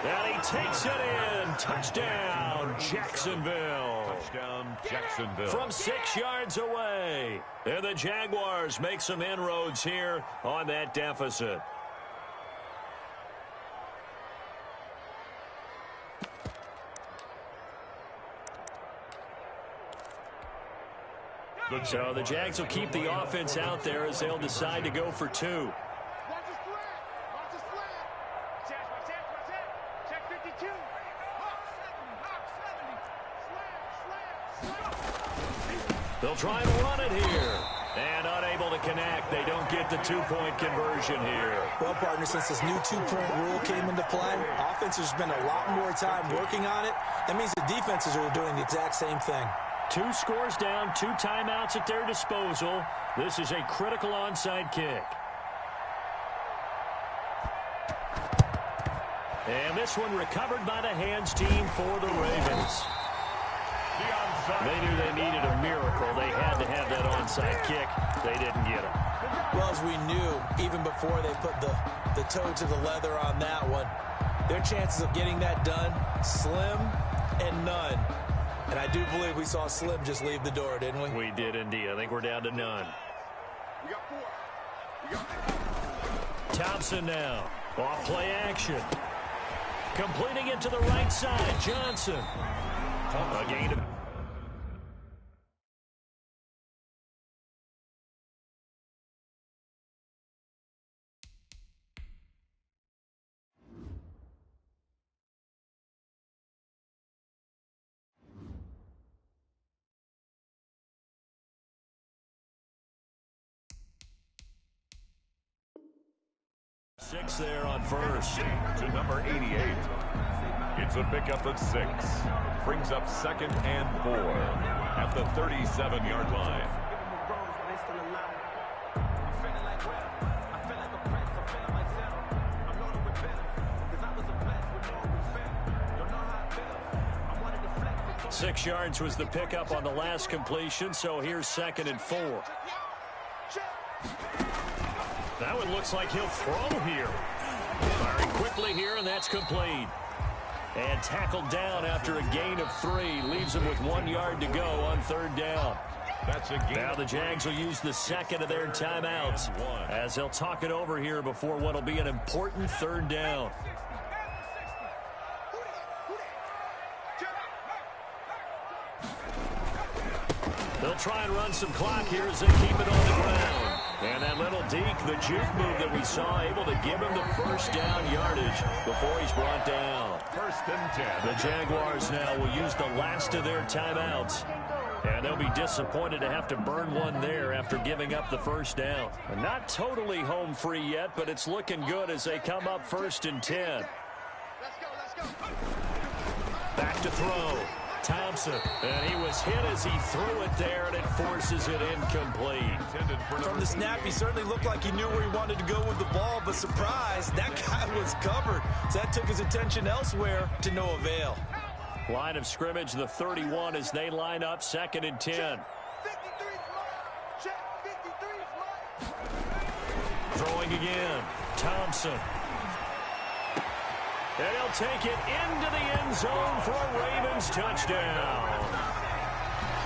A: And he takes it in. Touchdown, Jacksonville.
C: Touchdown, Jacksonville.
A: From 6 yards away. And the Jaguars make some inroads here on that deficit. So the Jags will keep the offense out there as they'll decide to go for 2. They'll try and run it here. And unable to connect. They don't get the 2-point conversion here.
B: Well, partner, since this new 2-point rule came into play, offenses spend a lot more time working on it. That means the defenses are doing the exact same thing.
A: 2 scores down, 2 timeouts at their disposal. This is a critical onside kick. And this one recovered by the hands team for the Ravens. They knew they needed a miracle. They had to have that onside kick. They didn't get it.
B: Well, as we knew, even before they put the toe to the leather on that one, their chances of getting that done, slim and none. And I do believe we saw Slim just leave the door, didn't we?
A: We did indeed. I think we're down to none. Thompson now. Off play action. Completing it to the right side. Johnson. A gain of... Six there on first.
C: To number 88. It's a pickup of 6. Brings up 2nd and 4 at the 37-yard line.
A: Six yards was the pickup on the last completion, so here's 2nd and 4. That one looks like he'll throw here. Firing quickly here, and that's complete. And tackled down after a gain of 3. Leaves him with 1 yard to go on 3rd down.
C: That's a gain.
A: Now the Jags will use the second of their timeouts as they'll talk it over here before what will be an important 3rd down. They'll try and run some clock here as they keep it on the ground. And that little deke, the juke move that we saw, able to give him the 1st down yardage before he's brought down.
C: 1st and 10.
A: The Jaguars now will use the last of their timeouts. And they'll be disappointed to have to burn one there after giving up the 1st down. And not totally home free yet, but it's looking good as they come up 1st and 10. Back to throw. Thompson, and he was hit as he threw it there, and it forces it incomplete.
B: From the snap, he certainly looked like he knew where he wanted to go with the ball, but surprise, that guy was covered. So that took his attention elsewhere to no avail.
A: Line of scrimmage, the 31 as they line up 2nd and 10. Throwing again, Thompson. And he'll take it into the end zone for a Ravens touchdown.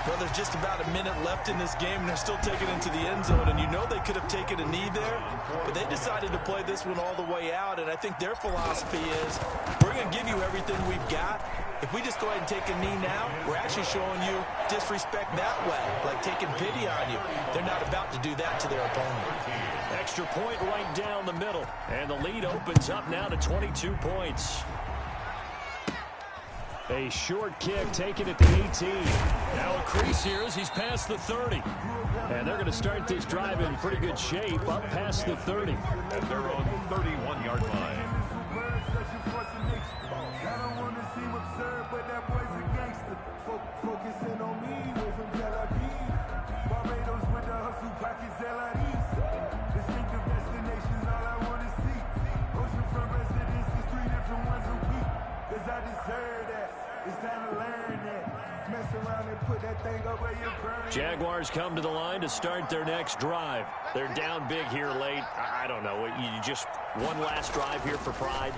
B: Well, there's just about a minute left in this game, and they're still taking it into the end zone. And you know they could have taken a knee there, but they decided to play this one all the way out. And I think their philosophy is, we're going to give you everything we've got. If we just go ahead and take a knee now, we're actually showing you disrespect that way, like taking pity on you. They're not about to do that to their opponent.
A: Extra point right down the middle. And the lead opens up now to 22 points. A short kick taken at the 18. Now a crease here as he's past the 30. And they're going to start this drive in pretty good shape up past the 30.
C: At their own 31-yard line.
F: I deserve that. It's time to land.
A: Jaguars come to the line to start their next drive. They're down big here late. I don't know. You just one last drive here for pride?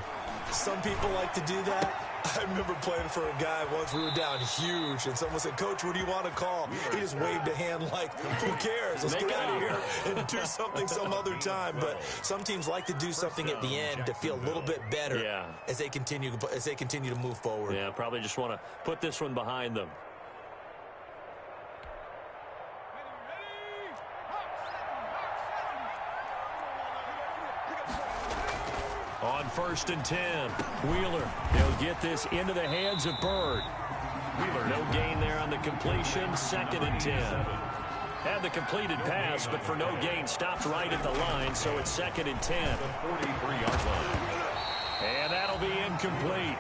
B: Some people like to do that. I remember playing for a guy once. We were down huge, and someone said, "Coach, what do you want to call?" He just waved a hand like, "Who cares? Let's get out of here and do something some other time." But some teams like to do something at the end to feel a little bit better as they continue to move forward.
A: Yeah, probably just want to put this one behind them. On 1st and 10, Wheeler. He'll get this into the hands of Bird. Wheeler, no gain there on the completion. 2nd and 10. Had the completed pass, but for no gain, stopped right at the line, so it's 2nd and 10.
C: 43-yard line.
A: And that'll be incomplete.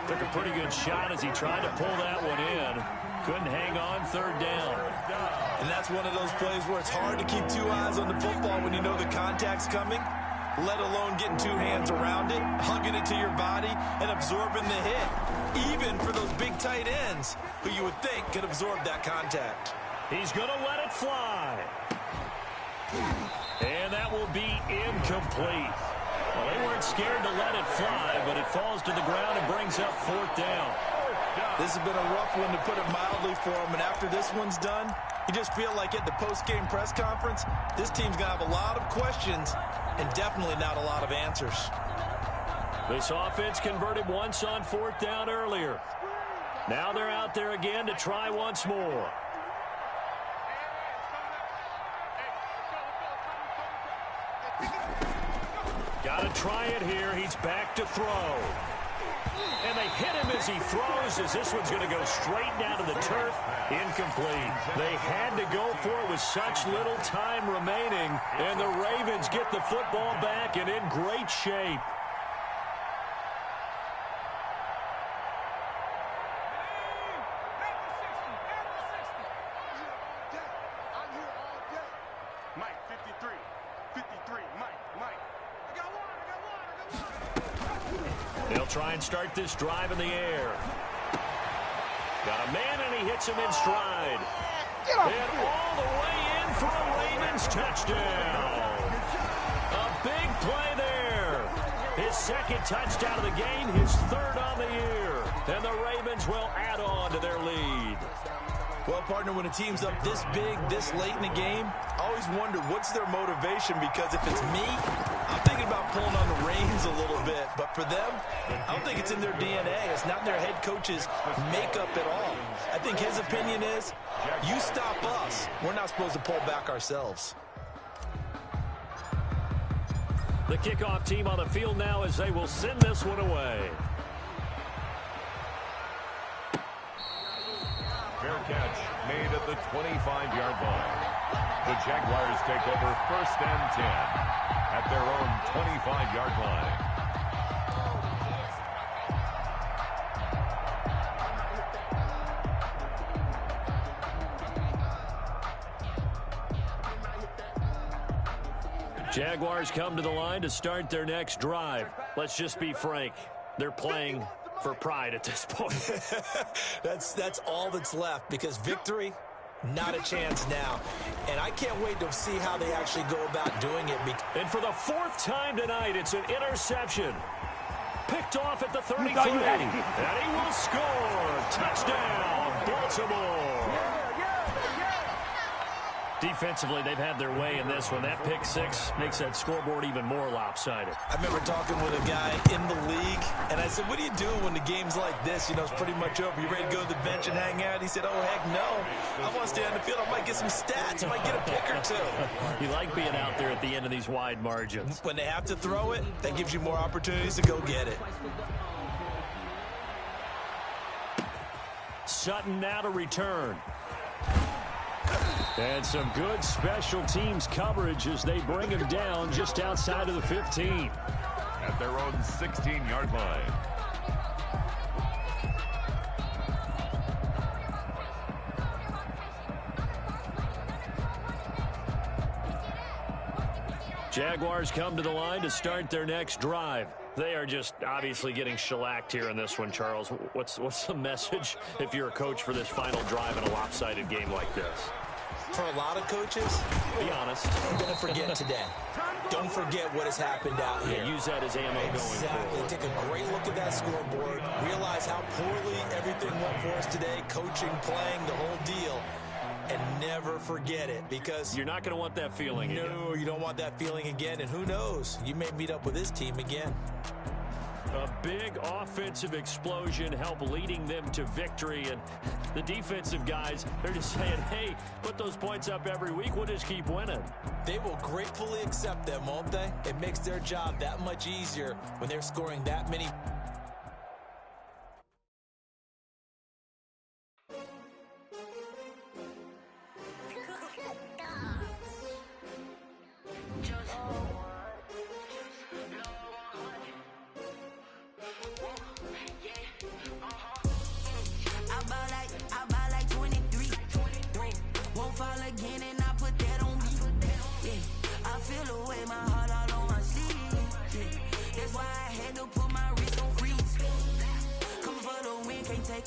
A: Took a pretty good shot as he tried to pull that one in. Couldn't hang on. 3rd down.
B: And that's one of those plays where it's hard to keep two eyes on the football when you know the contact's coming, let alone getting two hands around it, hugging it to your body, and absorbing the hit, even for those big tight ends who you would think could absorb that contact.
A: He's going to let it fly. And that will be incomplete. Well, they weren't scared to let it fly, but it falls to the ground and brings up 4th down.
B: This has been a rough one, to put it mildly, for him. And after this one's done, you just feel like at the post-game press conference, this team's going to have a lot of questions and definitely not a lot of answers.
A: This offense converted once on 4th down earlier. Now they're out there again to try once more. Got to try it here. He's back to throw. And they hit him as he throws, as this one's going to go straight down to the turf. Incomplete. They had to go for it with such little time remaining, and the Ravens get the football back and in great shape.
D: Mike, 53, Mike. I got one.
A: They'll try and start this drive in the air. Got a man, and he hits him in stride. And all the way in for a Ravens touchdown. A big play there. His 2nd touchdown of the game, his 3rd on the year. And the Ravens will add on to their lead.
B: Well, partner, when a team's up this big, this late in the game, I always wonder what's their motivation, because if it's me, I'm thinking about pulling on the reins a little bit. But for them, I don't think it's in their DNA. It's not in their head coach's makeup at all. I think his opinion is, you stop us. We're not supposed to pull back ourselves.
A: The kickoff team on the field now as they will send this one away.
C: Fair catch made at the 25-yard line. The Jaguars take over 1st and 10 at their own 25-yard line.
A: Jaguars come to the line to start their next drive. Let's just be frank. They're playing for pride at this point.
B: That's all that's left, because victory, not a chance now. And I can't wait to see how they actually go about doing it.
A: And for the 4th time tonight, it's an interception. Picked off at the 33. And he will score. Touchdown, Baltimore. Defensively, they've had their way in this one. That pick 6 makes that scoreboard even more lopsided.
B: I remember talking with a guy in the league, and I said, what do you do when the game's like this? You know, it's pretty much over. You ready to go to the bench and hang out? He said, oh, heck no. I want to stay on the field. I might get some stats. I might get a pick or two.
A: You like being out there at the end of these wide margins.
B: When they have to throw it, that gives you more opportunities to go get it.
A: Sutton now to return. And some good special teams coverage as they bring him down just outside of the 15.
C: At their own 16-yard line.
A: Jaguars come to the line to start their next drive. They are just obviously getting shellacked here in this one, Charles. What's the message if you're a coach for this final drive in a lopsided game like this?
B: For a lot of coaches,
A: be honest.
B: Don't forget today. Don't forget what has happened out here.
A: Use that as ammo going forward.
B: Take a great look at that scoreboard. Realize how poorly everything went for us today. Coaching, playing, the whole deal. And never forget it, because
A: you're not going to want that feeling again.
B: No, you don't want that feeling again. And who knows? You may meet up with this team again.
A: A big offensive explosion helped leading them to victory. And the defensive guys, they're just saying, hey, put those points up every week. We'll just keep winning.
B: They will gratefully accept them, won't they? It makes their job that much easier when they're scoring that many.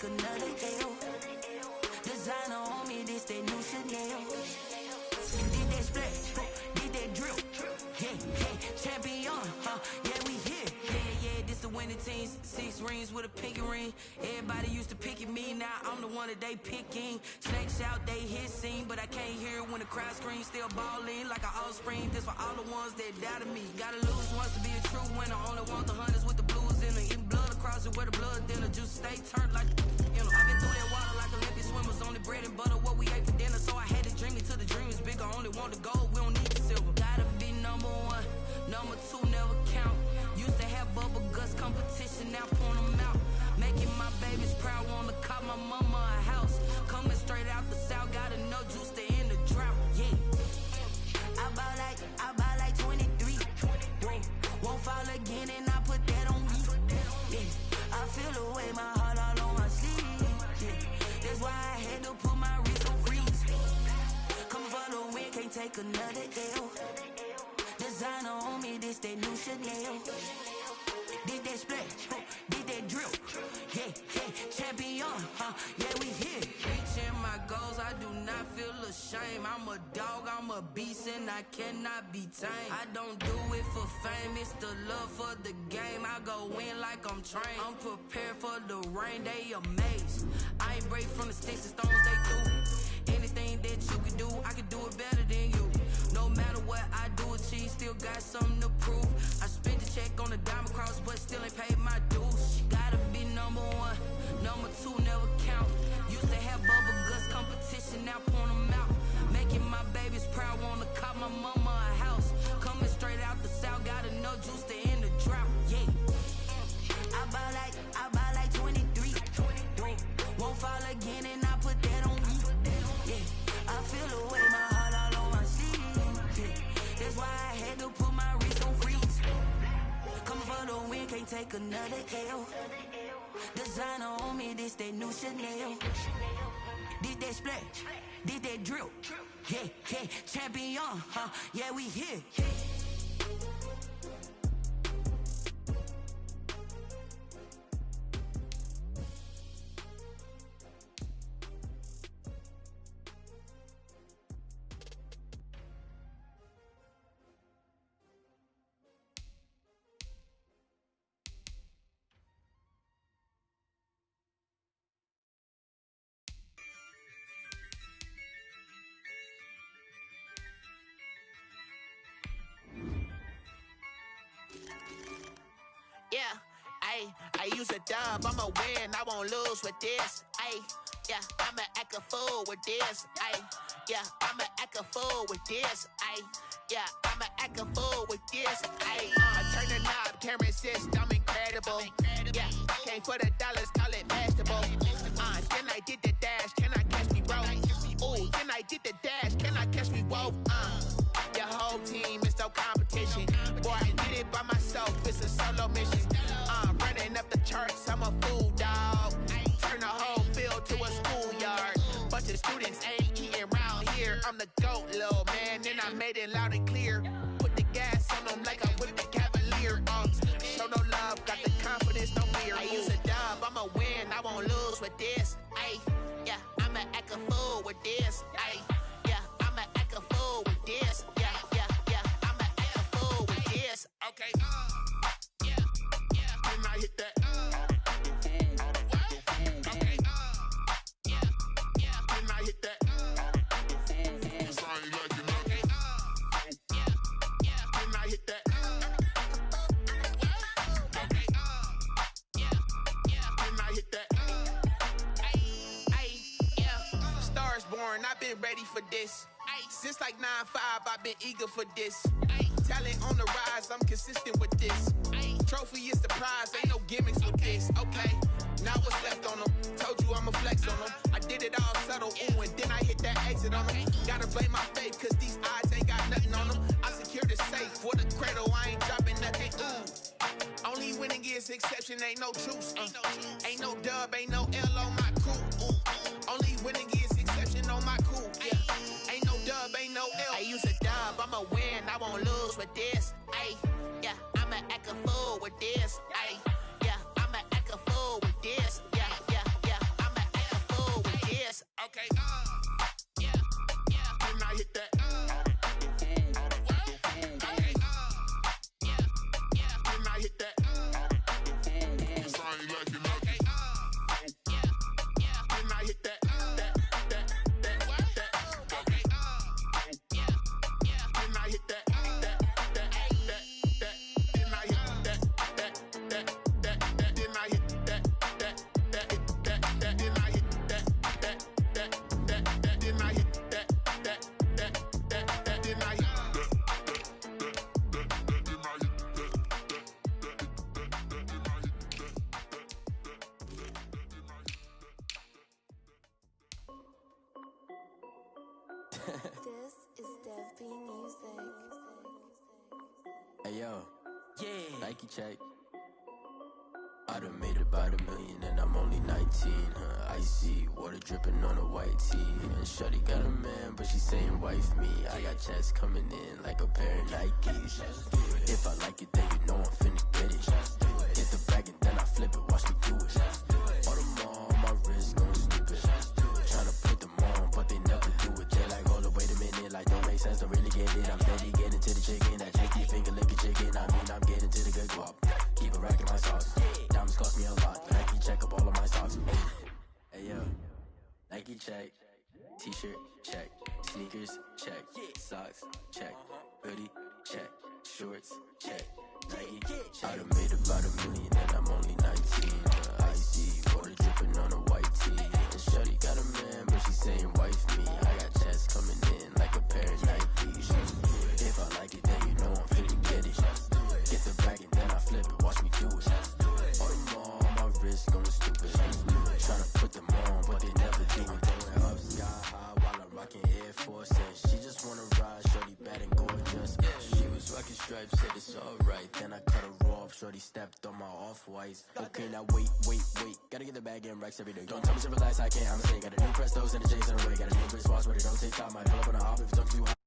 F: Another L. Designer on me, this that new Chanel. Did that splash, did that drill. Yeah, champion, yeah, we here. Yeah, this the winning team. 6 rings with a pinky ring. Everybody used to pick at me, now I'm the one that they picking. Snakes out, they hit scene, but I can't hear it when the crowd screams. Still balling like an offspring. This for all the ones that doubted me. Gotta lose once to be a true winner. Only want the hunters with the blues in it. Eating blood across it where the blood dinner. Juice stay turned like I've been through that water like Olympic swimmers. Only bread and butter, what we ate for dinner. So I had to dream it till the dream is bigger. Only want the gold, we don't need the silver. Gotta be number 1, number 2 never count. Used to have bubble guts competition, now point them out. Making my babies proud, wanna cop my mama a house. Coming straight out the south, gotta know juice to end the drought. Yeah, I buy like 23. Won't fall again and I put that on me. Yeah, I feel the way my heart all on my sleeve. That's why I had to put my wrist on freeze. Coming for the win, can't take another L. Designer on me, this that new Chanel. Did that splash, did that drill. Yeah, champion, yeah, we here. Reaching my goals, I do not feel ashamed. I'm a dog, I'm a beast, and I cannot be tamed. I don't do it for fame, it's the love for the game. I go in like I'm trained. I'm prepared for the rain, they amazed. I ain't break from the sticks and stones they threw. Anything that you can do, I can do it better than you. No matter what I do, achieve, still got something to prove. I spent the check on the diamond cross, but still ain't paid my dues. Gotta be number 1, number 2 never count. Used to have bubble guts competition, now point them out. Making my babies proud, wanna cop my mama a house. Coming straight out the south, gotta know juice to end the drought. Yeah, I buy like 23. Won't fall again and I put that on me. Yeah, I feel the way my heart all on my sleeve. Yeah, that's why I had to put my wrist on freeze. Coming for the win, can't take another L. Designer on me, this that new Chanel. Did that splash, did that drill. Yeah, champion, yeah, we here.
G: Yeah, I use a dub, I'ma win, I won't lose with this. Yeah, I'ma act a fool with this. Yeah, I'ma act a fool with this. Yeah, I'ma act a fool with this. I turn the knob, camera assist, I'm incredible. Yeah, came for the dollars, call it vegetable. Then I did the dash, can I catch me roll? Ooh, then I did the dash, can I catch me roll? Your whole team is no competition. Boy, I did it by myself, it's a solo mission. Running up the charts, I'm a fool, dog. Turn the whole field to a schoolyard. Bunch of students ain't eating around here. I'm the GOAT, little man, and I made it loud and clear. Put the gas on them like I'm with the Cavalier. Show no love. this. Ay, yeah, I'ma act a fool with this. Yeah, yeah, yeah, I'ma act a fool with this. Okay, yeah, yeah, then I hit that. Okay, yeah, yeah, then I hit that. I've been ready for this. Since like 9-5, I've been eager for this. Talent on the rise, I'm consistent with this. Trophy is the prize, ain't no gimmicks with this. Okay, now what's left on them? Told you I'ma flex on them. I did it all subtle, ooh, and then I hit that exit on them. Gotta blame my faith, cause these eyes ain't got nothing on them. I secured the safe for the cradle, I ain't dropping nothing, ooh. Only winning is exception, ain't no truce. Ain't no dub, ain't no L on my crew. Only winning is exception on my cool. Yeah. Ain't no dub, ain't no L. I use a dub, I'ma win, I won't lose with this. Ay, yeah, I'ma act a fool with this. Ay, yeah, I'ma act a fool with this. Yeah, yeah, yeah, I'ma act a fool with this. Okay, yeah, yeah, then I hit that. Okay, yeah, yeah, then I hit that.
H: This is STAKKNKING's.
I: Hey yo, yeah, Nike check. I done made about $1 million and I'm only 19, huh? Icy water dripping on a white tee. And shorty got a man, but she saying wife me. I got checks coming in like a pair of Nikes. If I like it, then you know I'm finna get it. Get the bag and then I flip it, watch me do it. All them on my wrist going stupid. Tryna put them on, but they never do it. They like, hold up, wait a minute, like don't make sense, don't really get it. I'm steady getting to the chicken, that tasty finger licking chicken. I mean, I'm getting to the good guap. Keep a rack in my sauce. Diamonds cost me a lot. Nike check up all of my stocks. Hey yo, Nike check. T-shirt check. Sneakers check. Socks check. Hoodie check. Shorts check. Nike check. I done made about $1 million and I'm only 19. Icy water dripping on a white tee. And shorty got a man, but she saying wife me. I got checks coming in like a pair of Nikes. If I like it, then you know I'm finna get it. Get the bag and then I flip it, watch me do it. All them on my wrist going stupid. Tryna put them on, but they never do it. Going up sky high while I'm rocking Air Force. And she just wanna ride, shorty bad and gorgeous. She was rocking stripes, said it's alright. Then I cut her off, shorty stepped on my off-whites. Okay, now wait. Gotta get the bag and racks every day. Don't tell me to relax, I can't, I'm saying. Got a new Prestos and a Jason away. Got a new wristwatch, but it don't take time. I pull up on a hop if it talks too high.